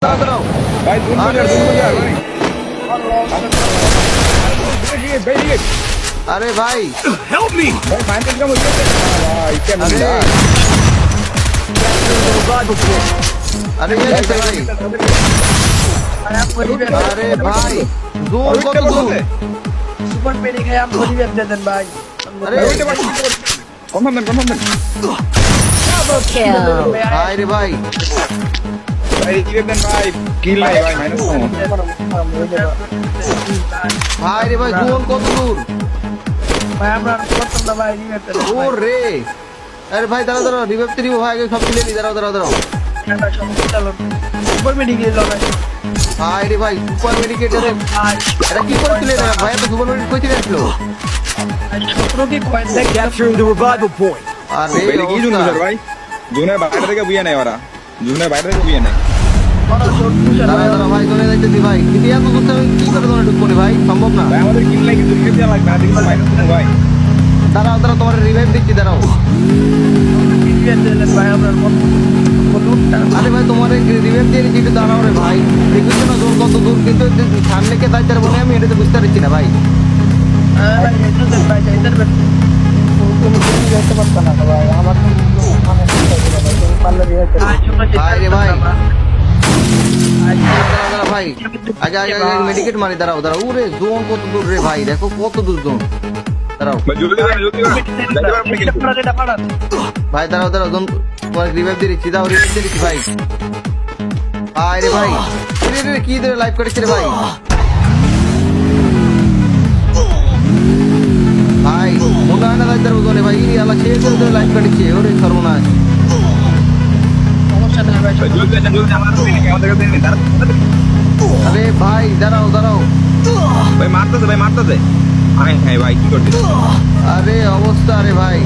भाई जूम को यार भाई अरे भाई Help me! भाई फाइनल का मुझे भाई क्या मिला अरे ये कैसे भाई अरे भाई दूर को तो दूर सुपर पेडी खाया हम थोड़ी वेब दे देन भाई अरे कौन Double kill. भाई रे भाई भाई ये देन भाई किल नहीं भाई माइनस भाई रे भाई दूर को तो दूर भाई আমরা করতাম না ভাই রিভেব দে दूर रे अरे भाई दाঁড়াও দাঁড়াও রিভাইভ তো রিভাইভ হয়ে গেছে সব মিলে নি দাঁড়াও দাঁড়াও দাঁড়াও সুপার পেডি গিয়ে লড়াই ভাই রে ভাই সুপার মেডিকেট ভাই এটা কি করেছিলেন ভাই তো সুপার মেডিকেট কইতে গেছিল শত্রু কি কয়েন দেখ Capturing the revival point. আরে भाई की जून सर भाई जूने बाहर থেকে বুইয়া নাই ওরা জুনে বাইরে থেকে বুইয়া নাই ওরা শত্রু দাঁড়াও দাঁড়াও ভাই চলে যাইতেছি ভাই কিন্তু এত দূর থেকে কি করে তোমরা ঢুকবো রে ভাই সম্ভব না ভাই আমাদের কিল নাই কিন্তু রিভেভ দেয়া লাগবে না দেখো মাইনাস ভাই দাঁড়াও দাঁড়াও তোমার রিভাইভ দিচ্ছি দাঁড়াও রিভেব দে দেন ভাই আমরা লুটটা আরে ভাই তোমার রিভাইভ দিয়ে দিচ্ছি একটু দাঁড়াও রে ভাই দেখছো না দূর কত দূর কিন্তু সামনে কে দাঁড়িয়ে বলে আমি এটা তো বুঝতে পারছি না ভাই ভাই এটা দেন ভাই ইধার বের তুমি যেতে পারছ না ভাই আমার মানে পারলে রিভেব ভাই রে ভাই দাঁড়াও ভাই আগে আগে মেডিকেট মারি দাঁড়াও দাঁড়াও ওরে জোন কত দূর রে ভাই দেখো কত দূর জোন দাঁড়াও ভাই জলদি যাইতে পারবো না কিন্তু এটা পাড়ান ভাই দাঁড়াও দাঁড়াও জোন তোমার রিভাইভ দিয়ে দিচ্ছি দাও রিভাইভ দিয়ে দিচ্ছি ভাই ভাই রে ভাই রে কি ধরে লাইভ করেছে রে ভাই ভাই মনে হয় না যাইতে পারবো জোনে ভাই ইনি আল্লাহ শেষ করে ধরে লাইভ করেছে ওরে সর্বনাশ সমস্যা নেই ভাই ভাই জলদি আমার তো নেই আমাদের কাছে নেই আরে ভাই দাঁড়াও দাঁড়াও ভাই মারতেছে আয় হ্যাঁ ভাই কি করছিস আরে অবস্থা রে ভাই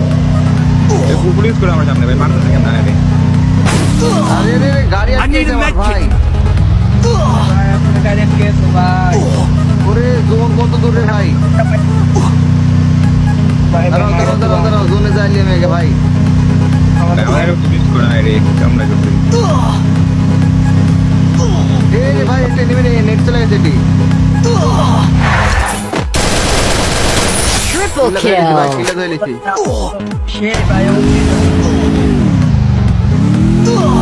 এই পুলিশ করে আমার সামনে ভাই মারতেছে কেন আরে আরে রে গাড়ি আটকে গেছে আমার ভাই ভাই আপনি ডাইরেক্ট কেস ভাই ওরে জোন কত দূর রে ভাই ভাই দাঁড়াও দাঁড়াও দাঁড়াও দাঁড়াও জোনে যাইলে মেগে ভাই আমাদের পুলিশ করে আরে আমরা করতে এই রে ভাই একটা নেমে নেট চলে গেছে এটি Triple ভাই kill. কিলা ধরে লিছি সে ভাই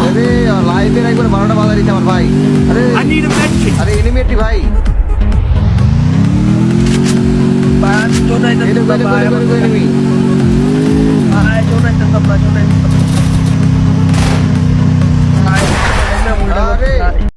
আরে লাইভে একবার 12টা বাজা দিচ্ছে আমার ভাই আরে I need a medkit. আরে এনিমেটি ভাই ভাই জোনাইতে এটা ভাই কইলে এনিমি ভাই জোনাইতে সব জোনাইতে